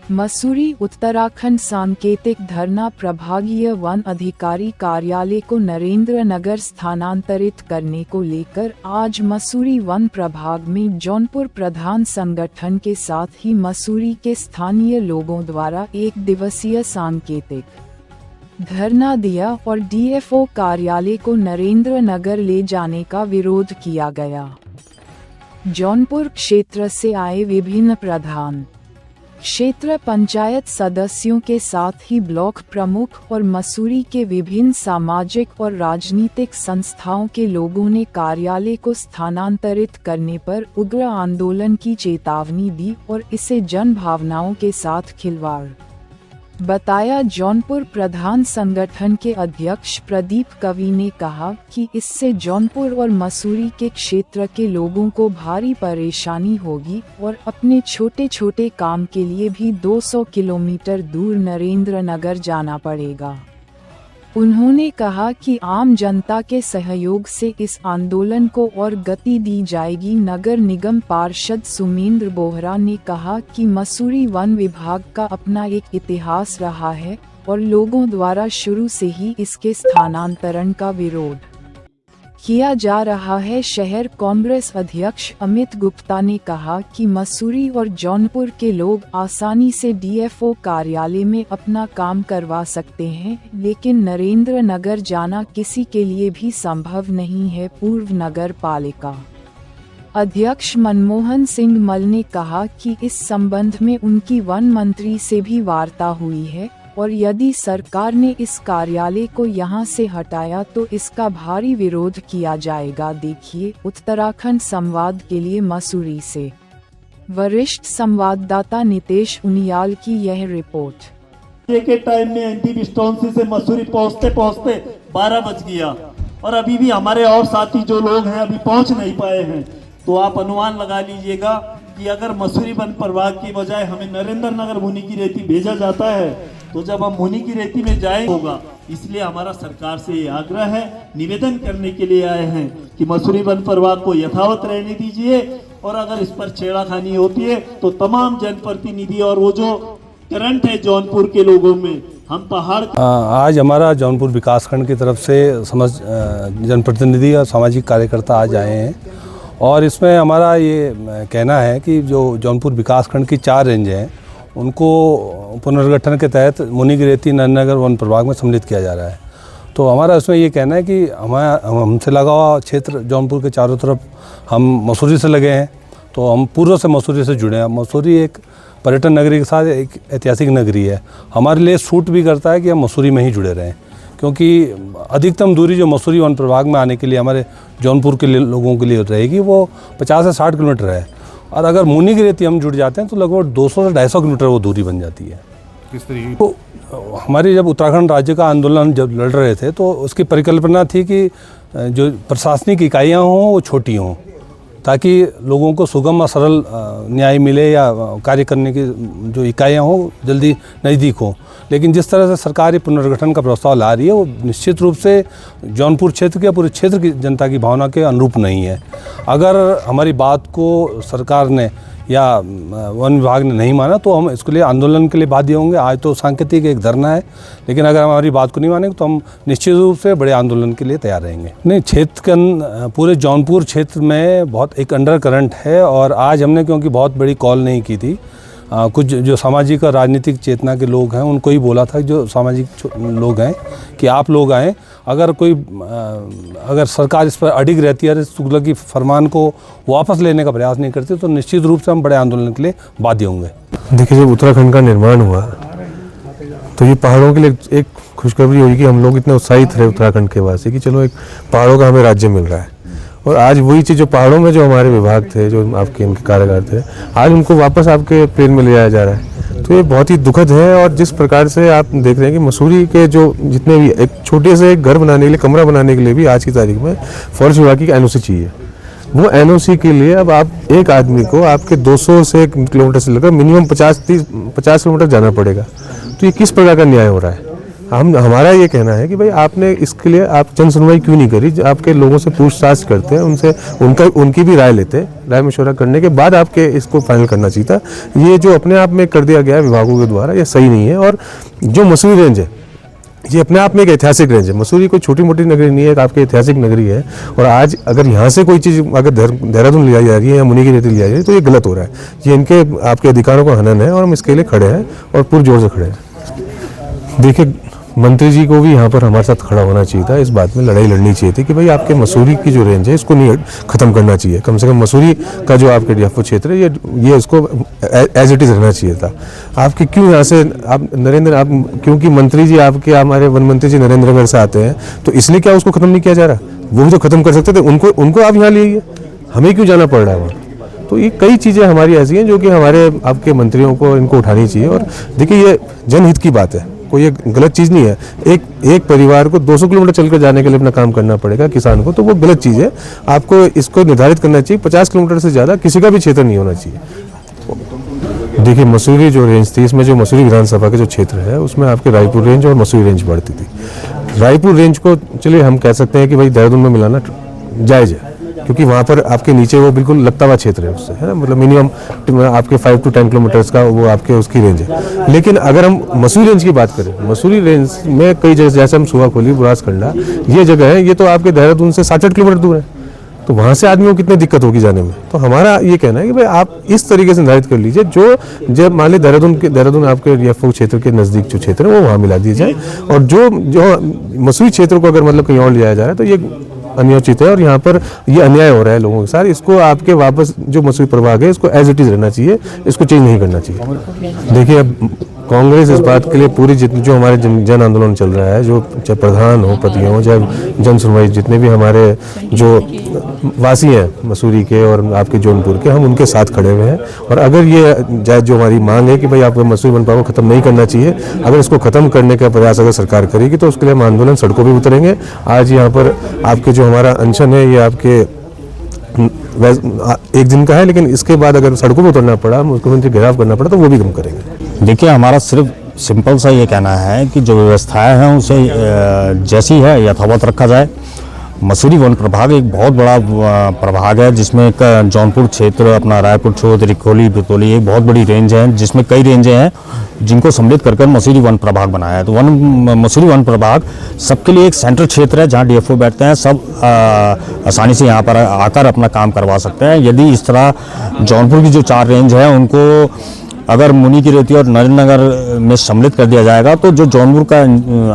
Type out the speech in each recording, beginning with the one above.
मसूरी उत्तराखंड सांकेतिक धरना प्रभागीय वन अधिकारी कार्यालय को नरेंद्र नगर स्थानांतरित करने को लेकर आज मसूरी वन प्रभाग में जौनपुर प्रधान संगठन के साथ ही मसूरी के स्थानीय लोगों द्वारा एक दिवसीय सांकेतिक धरना दिया और डीएफओ कार्यालय को नरेंद्र नगर ले जाने का विरोध किया गया। जौनपुर क्षेत्र से आए विभिन्न प्रधान क्षेत्र पंचायत सदस्यों के साथ ही ब्लॉक प्रमुख और मसूरी के विभिन्न सामाजिक और राजनीतिक संस्थाओं के लोगों ने कार्यालय को स्थानांतरित करने पर उग्र आंदोलन की चेतावनी दी और इसे जन भावनाओं के साथ खिलवाड़ बताया। जौनपुर प्रधान संगठन के अध्यक्ष प्रदीप कवि ने कहा कि इससे जौनपुर और मसूरी के क्षेत्र के लोगों को भारी परेशानी होगी और अपने छोटे छोटे काम के लिए भी 200 किलोमीटर दूर नरेंद्र नगर जाना पड़ेगा। उन्होंने कहा कि आम जनता के सहयोग से इस आंदोलन को और गति दी जाएगी। नगर निगम पार्षद सुमेंद्र बोहरा ने कहा कि मसूरी वन विभाग का अपना एक इतिहास रहा है और लोगों द्वारा शुरू से ही इसके स्थानांतरण का विरोध किया जा रहा है। शहर कांग्रेस अध्यक्ष अमित गुप्ता ने कहा कि मसूरी और जौनपुर के लोग आसानी से डीएफओ कार्यालय में अपना काम करवा सकते हैं, लेकिन नरेंद्र नगर जाना किसी के लिए भी संभव नहीं है। पूर्व नगर पालिका अध्यक्ष मनमोहन सिंह मल ने कहा कि इस संबंध में उनकी वन मंत्री से भी वार्ता हुई है और यदि सरकार ने इस कार्यालय को यहां से हटाया तो इसका भारी विरोध किया जाएगा। देखिए उत्तराखंड संवाद के लिए मसूरी से वरिष्ठ संवाददाता नितेश उनियाल की यह रिपोर्ट। के टाइम में एंटी से मसूरी पहुंचते पहुंचते 12 बज गया और अभी भी हमारे और साथी जो लोग हैं अभी पहुंच नहीं पाए हैं। तो आप अनुमान लगा लीजिएगा कि अगर मसूरी वन प्रभाग की बजाय हमें नरेंद्र नगर मुनि की रेती भेजा जाता है तो जब हम मुनि की रेती में जाए होगा। इसलिए हमारा सरकार से ये आग्रह है, निवेदन करने के लिए आए हैं कि मसूरी वन प्रभाग को यथावत रहने दीजिए और अगर इस पर छेड़ाखानी होती है तो तमाम जनप्रतिनिधि और वो जो करंट है जौनपुर के लोगों में हम पहाड़ आज हमारा जौनपुर विकासखंड की तरफ से समस्त जनप्रतिनिधि और सामाजिक कार्यकर्ता आज आए हैं और इसमें हमारा ये कहना है कि जो जौनपुर विकासखंड की 4 रेंज हैं उनको पुनर्गठन के तहत मुनि की रेती नगर वन प्रभाग में सम्मिलित किया जा रहा है। तो हमारा इसमें ये कहना है कि हमसे लगा हुआ क्षेत्र जौनपुर के चारों तरफ हम मसूरी से लगे हैं, तो हम पूर्व से मसूरी से जुड़े हैं। मसूरी एक पर्यटन नगरी के साथ एक ऐतिहासिक नगरी है। हमारे लिए सूट भी करता है कि हम मसूरी में ही जुड़े रहें, क्योंकि अधिकतम दूरी जो मसूरी वन प्रभाग में आने के लिए हमारे जौनपुर के लोगों के लिए रहेगी वो 50 से 60 किलोमीटर है और अगर मुनि की रेती हम जुड़ जाते हैं तो लगभग 200 से 250 किलोमीटर वो दूरी बन जाती है। किस तरीके तो हमारी जब उत्तराखंड राज्य का आंदोलन जब लड़ रहे थे तो उसकी परिकल्पना थी कि जो प्रशासनिक इकाइयाँ हों वो छोटी हों ताकि लोगों को सुगम और सरल न्याय मिले या कार्य करने की जो इकाइयाँ हों जल्दी नज़दीक हों। लेकिन जिस तरह से सरकार पुनर्गठन का प्रस्ताव ला रही है वो निश्चित रूप से जौनपुर क्षेत्र के पूरे क्षेत्र की जनता की भावना के अनुरूप नहीं है। अगर हमारी बात को सरकार ने या वन विभाग ने नहीं माना तो हम इसके लिए आंदोलन के लिए बाध्य होंगे। आज तो सांकेतिक एक धरना है, लेकिन अगर हमारी बात को नहीं मानेंगे तो हम निश्चित रूप से बड़े आंदोलन के लिए तैयार रहेंगे। नहीं, क्षेत्र के पूरे जौनपुर क्षेत्र में बहुत एक अंडर करंट है और आज हमने क्योंकि बहुत बड़ी कॉल नहीं की थी, कुछ जो सामाजिक और राजनीतिक चेतना के लोग हैं उनको ही बोला था जो सामाजिक लोग हैं कि आप लोग आएँ। अगर सरकार इस पर अडिग रहती है, तुगलक की फरमान को वापस लेने का प्रयास नहीं करती तो निश्चित रूप से हम बड़े आंदोलन के लिए बाध्य होंगे। देखिए, जब उत्तराखंड का निर्माण हुआ तो ये पहाड़ों के लिए एक खुशखबरी हुई कि हम लोग इतने उत्साहित रहे उत्तराखंड के वासी कि चलो एक पहाड़ों का हमें राज्य मिल रहा है। और आज वही चीज़ जो पहाड़ों में जो हमारे विभाग थे, जो आपके इनके कारीगर थे, आज उनको वापस आपके प्लेन में ले जाया जा रहा है। तो ये बहुत ही दुखद है। और जिस प्रकार से आप देख रहे हैं कि मसूरी के जो जितने भी एक छोटे से एक घर बनाने के लिए, कमरा बनाने के लिए भी आज की तारीख में फॉरेस्ट विभाग की एनओसी चाहिए। वो एनओसी के लिए अब आप एक आदमी को आपके 200 से किलोमीटर से लेकर मिनिमम 50 किलोमीटर जाना पड़ेगा। तो ये किस प्रकार का न्याय हो रहा है? हमारा ये कहना है कि भाई आपने इसके लिए आप जन सुनवाई क्यों नहीं करी, आपके लोगों से पूछताछ करते हैं, उनसे उनकी भी राय लेते, राय मशवरा करने के बाद आपके इसको फाइनल करना चाहिए था। ये जो अपने आप में कर दिया गया है विभागों के द्वारा, ये सही नहीं है। और जो मसूरी रेंज है ये अपने आप में एक ऐतिहासिक रेंज है। मसूरी कोई छोटी मोटी नगरी नहीं है, एक आपकी ऐतिहासिक नगरी है। और आज अगर यहाँ से कोई चीज़ अगर देहरादून लिया जा रही है या मुनि की रेती लिया जा रही है तो ये गलत हो रहा है। ये इनके आपके अधिकारों का हनन है और हम इसके लिए खड़े हैं और पुरजोर से खड़े हैं। देखिए, मंत्री जी को भी यहाँ पर हमारे साथ खड़ा होना चाहिए था, इस बात में लड़ाई लड़नी चाहिए थी कि भाई आपके मसूरी की जो रेंज है इसको नहीं खत्म करना चाहिए। कम से कम मसूरी का जो आपके डीएफओ क्षेत्र है ये इसको एज इट इज़ रहना चाहिए था। आपके क्यों यहाँ से आप क्योंकि मंत्री जी आपके हमारे वन मंत्री जी नरेंद्रनगर से आते हैं तो इसलिए क्या उसको खत्म नहीं किया जा रहा? वो भी तो खत्म कर सकते थे, उनको आप यहाँ ले आइए, हमें क्यों जाना पड़ रहा है वहाँ? तो ये कई चीज़ें हमारी ऐसी हैं जो कि हमारे आपके मंत्रियों को इनको उठानी चाहिए। और देखिए, ये जनहित की बात है, कोई एक गलत चीज़ नहीं है। एक परिवार को 200 किलोमीटर चलकर जाने के लिए अपना काम करना पड़ेगा किसान को, तो वो गलत चीज़ है। आपको इसको निर्धारित करना चाहिए 50 किलोमीटर से ज़्यादा किसी का भी क्षेत्र नहीं होना चाहिए। देखिए, मसूरी जो रेंज थी, इसमें जो मसूरी विधानसभा के जो क्षेत्र है उसमें आपके रायपुर रेंज और मसूरी रेंज बढ़ती थी। रायपुर रेंज को चलिए हम कह सकते हैं कि भाई देहरादून में मिलाना जायज़ है, क्योंकि वहाँ पर आपके नीचे वो बिल्कुल लगता हुआ क्षेत्र है उससे, है ना, मतलब मिनिमम आपके 5 to 10 किलोमीटर्स का वो आपके उसकी रेंज है। लेकिन अगर हम मसूरी रेंज की बात करें, मसूरी रेंज में कई जगह जैसे हम सुहाखोली, बुरासकंडा, ये जगह है, ये तो आपके देहरादून से 60 किलोमीटर दूर है। तो वहाँ से आदमियों को कितनी दिक्कत होगी जाने में। तो हमारा ये कहना है कि भाई आप इस तरीके से निर्धारित कर लीजिए जब मान ली देहरादून आपके डीएफओ क्षेत्र के नज़दीक जो क्षेत्र है वो वहाँ मिला दिया जाए, और जो मसूरी क्षेत्र को अगर मतलब कहीं और ले जाया जा रहा है तो ये अनुचित है और यहाँ पर ये अन्याय हो रहा है लोगों के साथ। इसको आपके वापस जो मसूरी प्रभाग है इसको एज इट इज़ रहना चाहिए, इसको चेंज नहीं करना चाहिए। देखिए, अब कांग्रेस इस बात के लिए पूरी जो हमारे जन आंदोलन चल रहा है, जो चाहे प्रधान हो, पति हो, चाहे जन सुनवाई, जितने भी हमारे जो वासी हैं मसूरी के और आपके जौनपुर के, हम उनके साथ खड़े हुए हैं। और अगर ये जो हमारी मांग है कि भाई आप मसूरी वन प्रभाग को खत्म नहीं करना चाहिए, अगर इसको खत्म करने का प्रयास अगर सरकार करेगी तो उसके लिए हम आंदोलन सड़कों पर उतरेंगे। आज यहाँ पर आपके जो हमारा अनशन है ये आपके एक दिन का है, लेकिन इसके बाद अगर सड़कों पर उतरना पड़ा, मुख्यमंत्री घेराव करना पड़ा, तो वो भी हम करेंगे। देखिए, हमारा सिर्फ सिंपल सा ये कहना है कि जो व्यवस्थाएं हैं उसे जैसी है यथावत रखा जाए। मसूरी वन प्रभाग एक बहुत बड़ा प्रभाग है जिसमें एक जौनपुर क्षेत्र, अपना रायपुर छोड़, रिखोली, बितौली, एक बहुत बड़ी रेंज है जिसमें कई रेंजें हैं जिनको सम्मिलित कर मसूरी वन प्रभाग बनाया है। तो मसूरी वन प्रभाग सबके लिए एक सेंट्रल क्षेत्र है जहां डीएफओ बैठते हैं, सब आसानी से यहां पर आकर अपना काम करवा सकते हैं। यदि इस तरह जौनपुर की जो 4 रेंज है उनको अगर मुनि की रेती और नरेंद्रनगर में सम्मिलित कर दिया जाएगा तो जो जौनपुर का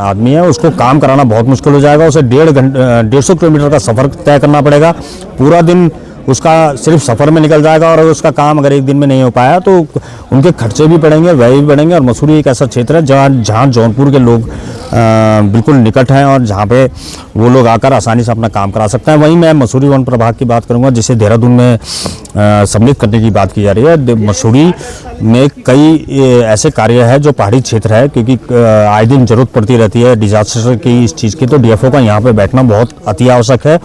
आदमी है उसको काम कराना बहुत मुश्किल हो जाएगा। उसे 150 किलोमीटर का सफ़र तय करना पड़ेगा, पूरा दिन उसका सिर्फ सफ़र में निकल जाएगा और उसका काम अगर एक दिन में नहीं हो पाया तो उनके खर्चे भी बढ़ेंगे, व्यय भी बढ़ेंगे। और मसूरी एक ऐसा क्षेत्र है जहाँ जौनपुर के लोग बिल्कुल निकट हैं और जहाँ पे वो लोग आकर आसानी से अपना काम करा सकते हैं। वहीं मैं मसूरी वन प्रभाग की बात करूँगा जिसे देहरादून में सम्मिलित करने की बात की जा रही है। मसूरी में कई ऐसे कार्य है जो पहाड़ी क्षेत्र है, क्योंकि आए दिन जरूरत पड़ती रहती है डिजास्टर की इस चीज़ की, तो डीएफओ का यहाँ पे बैठना बहुत अति आवश्यक है।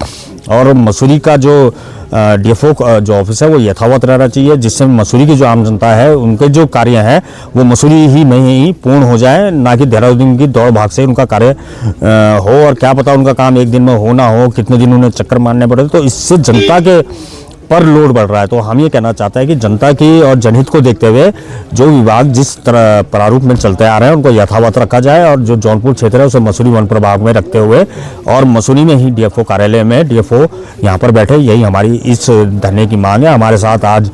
और मसूरी का जो डीएफओ जो ऑफिस है वो यथावत रहना चाहिए, जिससे मसूरी की जो आम जनता है उनके जो कार्य हैं वो मसूरी ही में ही पूर्ण हो जाए, ना कि देहरादून की दौड़ भाग से उनका कार्य हो। और क्या पता उनका काम एक दिन में हो ना हो, कितने दिन उन्हें चक्कर मारने पड़े, तो इससे जनता के पर लोड बढ़ रहा है। तो हम ये कहना चाहते हैं कि जनता की और जनहित को देखते हुए जो विभाग जिस तरह प्रारूप में चलते आ रहे हैं उनको यथावत रखा जाए और जो जौनपुर क्षेत्र है उसे मसूरी वन प्रभाग में रखते हुए और मसूरी में ही डीएफओ कार्यालय में डीएफओ यहाँ पर बैठे, यही हमारी इस धरने की मांग है। हमारे साथ आज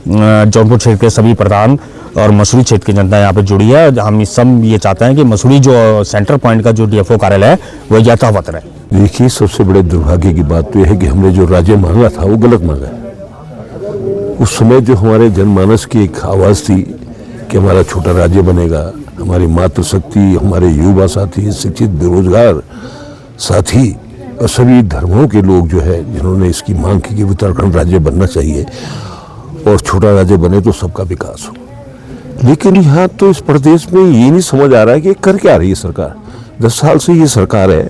जौनपुर क्षेत्र के सभी प्रधान और मसूरी क्षेत्र की जनता यहाँ पर जुड़ी है। हम इस सब ये चाहते हैं कि मसूरी जो सेंटर पॉइंट का जो डीएफओ कार्यालय है वो यथावत रहे। देखिए, सबसे बड़े दुर्भाग्य की बात तो यह है कि हमने जो राज्य मांगा था वो गलत मांगा। उस समय जो हमारे जनमानस की एक आवाज़ थी कि हमारा छोटा राज्य बनेगा, हमारी मातृशक्ति, हमारे युवा साथी, शिक्षित बेरोजगार साथी और सभी धर्मों के लोग जो है जिन्होंने इसकी मांग की कि उत्तराखंड राज्य बनना चाहिए और छोटा राज्य बने तो सबका विकास हो। लेकिन यहाँ तो इस प्रदेश में ये नहीं समझ आ रहा है कि कर क्या रही है सरकार। 10 साल से ये सरकार है।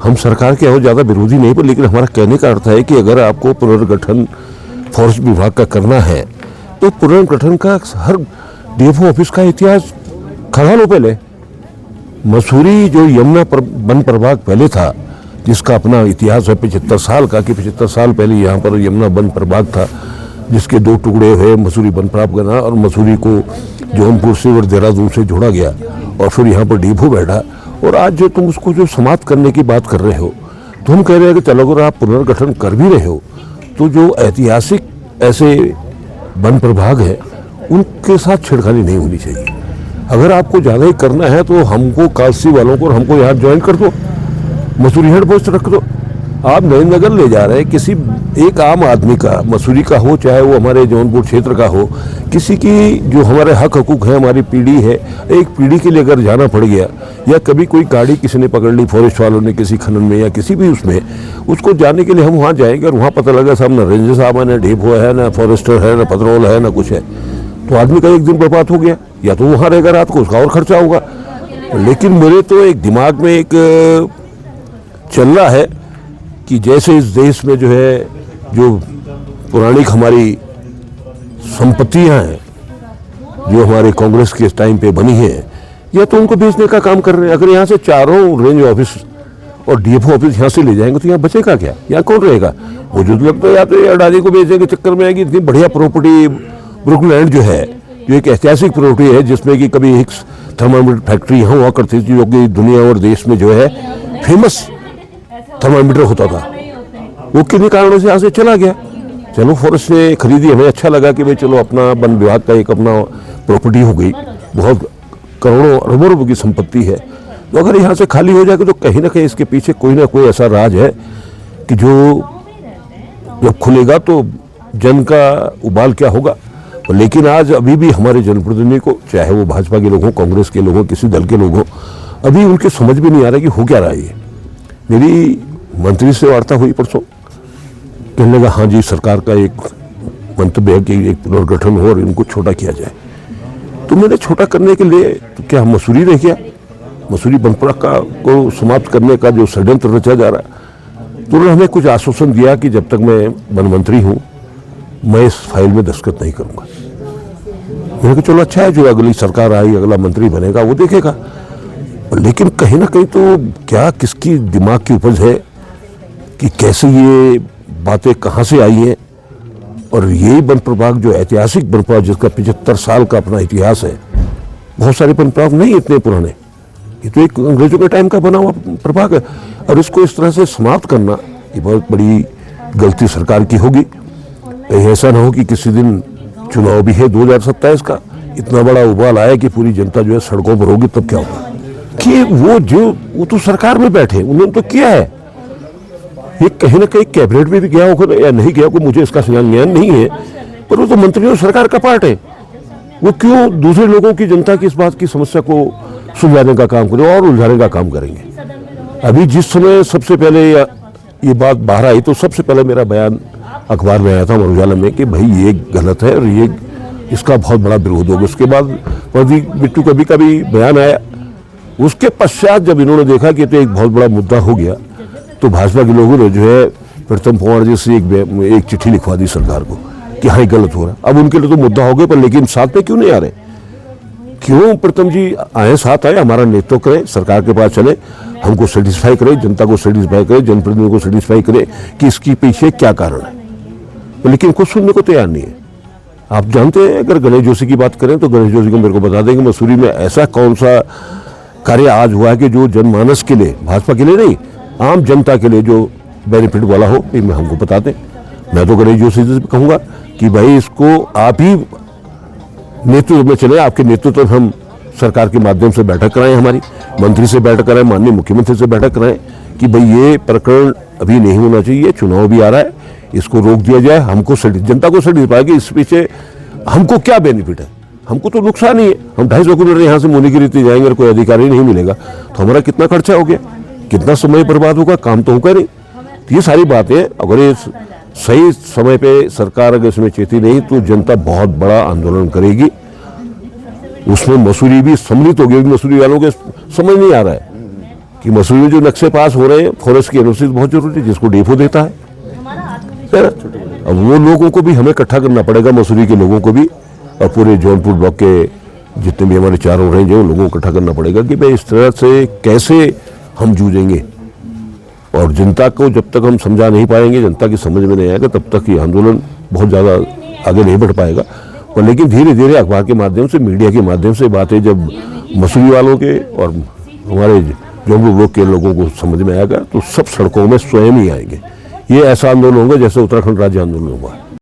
हम सरकार के और ज़्यादा विरोधी नहीं, पर लेकिन हमारा कहने का अर्थ है कि अगर आपको पुनर्गठन फॉरेस्ट विभाग का करना है तो पुनर्गठन का हर डीएफओ ऑफिस का इतिहास खंगालो पहले। मसूरी जो यमुना वन प्रभाग पहले था, जिसका अपना इतिहास है 75 साल का, कि 75 साल पहले यहाँ पर यमुना वन प्रभाग था, जिसके 2 टुकड़े हुए मसूरी वन प्रभाग बना और मसूरी को जौनपुर से और देहरादून से जोड़ा गया और फिर यहाँ पर डिपो बैठा। और आज जो तुम उसको जो समाप्त करने की बात कर रहे हो, तो हम कह रहे हैं कि चलो अगर आप पुनर्गठन कर भी रहे हो तो जो ऐतिहासिक ऐसे वन प्रभाग है उनके साथ छेड़खानी नहीं होनी चाहिए। अगर आपको ज़्यादा ही करना है तो हमको कालसी वालों को और हमको यहाँ ज्वाइन कर दो, मसूरी हेड पोस्ट रख दो। आप नरेंद्र ले जा रहे हैं किसी एक आम आदमी का, मसूरी का हो चाहे वो हमारे जौनपुर क्षेत्र का हो, किसी की जो हमारे हक हकूक है, हमारी पीढ़ी है, एक पीढ़ी के लिए अगर जाना पड़ गया या कभी कोई गाड़ी किसी ने पकड़ ली फॉरेस्ट वालों ने किसी खनन में या किसी भी उसमें, उसको जाने के लिए हम वहाँ जाएंगे और वहाँ पता लगा साहब ना रेंजर साहब है, ना डिपो है, ना फॉरेस्टर है, ना पेट्रोल है, ना कुछ है, तो आदमी का एक दिन बर्बाद हो गया। या तो वहाँ रहेगा रात को, उसका और खर्चा होगा। लेकिन मेरे तो एक दिमाग में एक चल रहा है कि जैसे इस देश में जो है जो पौराणिक हमारी संपत्तियां हैं जो हमारे कांग्रेस के टाइम पे बनी है, या तो उनको बेचने का काम कर रहे हैं। अगर यहाँ से चारों रेंज ऑफिस और डीएफओ ऑफिस यहाँ से ले जाएंगे तो यहाँ बचेगा क्या? यहाँ कौन रहेगा? मुझे तो लगता है या तो ये अडानी को बेचने के चक्कर में आएगी। इतनी बढ़िया प्रॉपर्टी ब्रुकलैंड जो है, जो एक ऐतिहासिक प्रॉपर्टी है, जिसमें कि कभी एक थर्मामीटर फैक्ट्री यहाँ हुआ करती थी जो कि दुनिया और देश में जो है फेमस थर्मामीटर होता था, वो किन्हीं कारणों से यहाँ से चला गया। चलो फॉरेस्ट ने खरीदी, हमें अच्छा लगा कि भाई चलो अपना वन विभाग का एक अपना प्रॉपर्टी हो गई, बहुत करोड़ों अरबों रुपये की संपत्ति है। तो अगर यहाँ से खाली हो जाएगी तो कहीं ना कहीं इसके पीछे कोई ना कोई ऐसा राज है कि जो जब खुलेगा तो जन का उबाल क्या होगा। लेकिन आज अभी भी हमारे जनप्रतिनिधि को, चाहे वो भाजपा के लोग हों, कांग्रेस के लोग हों, किसी दल के लोग हों, अभी उनके समझ में नहीं आ रहा कि हो क्या रहा है ये। मेरी मंत्री से वार्ता हुई परसों, कहने लगा हाँ जी सरकार का एक मंतव्य है कि एक पुनर्गठन हो और इनको छोटा किया जाए। तो मैंने छोटा करने के लिए तो क्या मसूरी रह गया? मसूरी बनपड़ा का को समाप्त करने का जो षड्यंत्र रचा जा रहा है। तो उन्होंने हमें कुछ आश्वासन दिया कि जब तक मैं वन मंत्री हूँ मैं इस फाइल में दस्तखत नहीं करूँगा। मैंने कहा चलो अच्छा है, जो अगली सरकार आई, अगला मंत्री बनेगा वो देखेगा। लेकिन कहीं ना कहीं तो क्या किसकी दिमाग की उपज है कि कैसे ये बातें कहाँ से आई हैं। और यही वन प्रभाग जो ऐतिहासिक वन प्रभाग जिसका 75 साल का अपना इतिहास है, बहुत सारे वन प्रभाग नहीं इतने पुराने, ये तो एक अंग्रेजों के टाइम का बना हुआ प्रभाग है। और इसको इस तरह से समाप्त करना ये बहुत बड़ी गलती सरकार की होगी। कहीं ऐसा ना हो कि किसी दिन चुनाव भी है 2027 का, इतना बड़ा उबाल आया कि पूरी जनता जो है सड़कों पर होगी, तब क्या होगा? कि वो तो सरकार में बैठे, उन्होंने तो किया है। ये कहीं ना कहीं कैबिनेट में भी गया होगा या नहीं गया, कोई मुझे इसका ज्ञान नहीं है, पर वो तो मंत्री और सरकार का पार्ट है। वो क्यों दूसरे लोगों की, जनता की इस बात की समस्या को सुलझाने का काम करें और उलझाने का काम करेंगे? अभी जिस समय सबसे पहले ये बात बाहर आई तो सबसे पहले मेरा बयान अखबार में आया था अमर उजाला में कि भाई ये गलत है और ये इसका बहुत बड़ा विरोध होगा। उसके बाद प्रदीप बिट्टू का भी बयान आया। उसके पश्चात जब इन्होंने देखा कि तो एक बहुत बड़ा मुद्दा हो गया, तो भाजपा के लोगों ने जो है प्रीतम पवार जी से एक चिट्ठी लिखवा दी सरकार को कि हाँ गलत हो रहा। अब उनके लिए तो मुद्दा हो गया, पर लेकिन साथ में क्यों नहीं आ रहे? क्यों प्रीतम जी आए, साथ आए, हमारा नेतृत्व करें, सरकार के पास चले, हमको सेटिस्फाई करे, जनता को सेटिस्फाई करे, जनप्रतिनिधियों को सेटिस्फाई करे कि इसके पीछे क्या कारण है। लेकिन कुछ सुनने को तैयार नहीं है। आप जानते हैं, अगर गणेश जोशी की बात करें तो गणेश जोशी को मेरे को बता दें कि मसूरी में ऐसा कौन सा कार्य आज हुआ है कि जो जनमानस के लिए, भाजपा के लिए नहीं, आम जनता के लिए जो बेनिफिट वाला हो, ये मैं हमको बता दें। मैं तो गणेश जोशी से कहूँगा कि भाई इसको आप ही नेतृत्व में चले, आपके नेतृत्व में हम सरकार के माध्यम से बैठक कराएं, हमारी मंत्री से बैठक कराएं, माननीय मुख्यमंत्री से बैठक कराएं कि भाई ये प्रकरण अभी नहीं होना चाहिए, चुनाव भी आ रहा है, इसको रोक दिया जाए। हमको जनता को सेटिस्फाई कि इस पीछे हमको क्या बेनिफिट है। हमको तो नुकसान ही है। हम 250 किलोमीटर यहाँ से मुनि की रीति जाएंगे और कोई अधिकारी नहीं मिलेगा तो हमारा कितना खर्चा हो गया, कितना समय बर्बाद होगा, काम तो होगा नहीं। तो ये सारी बातें अगर ये सही समय पे सरकार अगर इसमें चेती नहीं तो जनता बहुत बड़ा आंदोलन करेगी। उसमें मसूरी भी सम्मिलित होगी। मसूरी वालों के समझ नहीं आ रहा है कि मसूरी में जो नक्शे पास हो रहे हैं, फॉरेस्ट की एनओसी बहुत जरूरी है, जिसको डीएफओ देता है। अब वो लोगों को भी हमें इकट्ठा करना पड़ेगा, मसूरी के लोगों को भी और पूरे जौनपुर ब्लॉक के जितने भी हमारे चारों रेंज हैं उन लोगों को इकट्ठा करना पड़ेगा कि भाई इस तरह से कैसे हम जूझेंगे। और जनता को जब तक हम समझा नहीं पाएंगे, जनता की समझ में नहीं आएगा, तब तक ये आंदोलन बहुत ज़्यादा आगे नहीं बढ़ पाएगा। और लेकिन धीरे धीरे अखबार के माध्यम से, मीडिया के माध्यम से बातें जब मसूरी वालों के और हमारे जम्मू ब्लॉक के लोगों को समझ में आएगा तो सब सड़कों में स्वयं ही आएंगे। ये ऐसा आंदोलन होगा जैसे उत्तराखंड राज्य आंदोलन हुआ।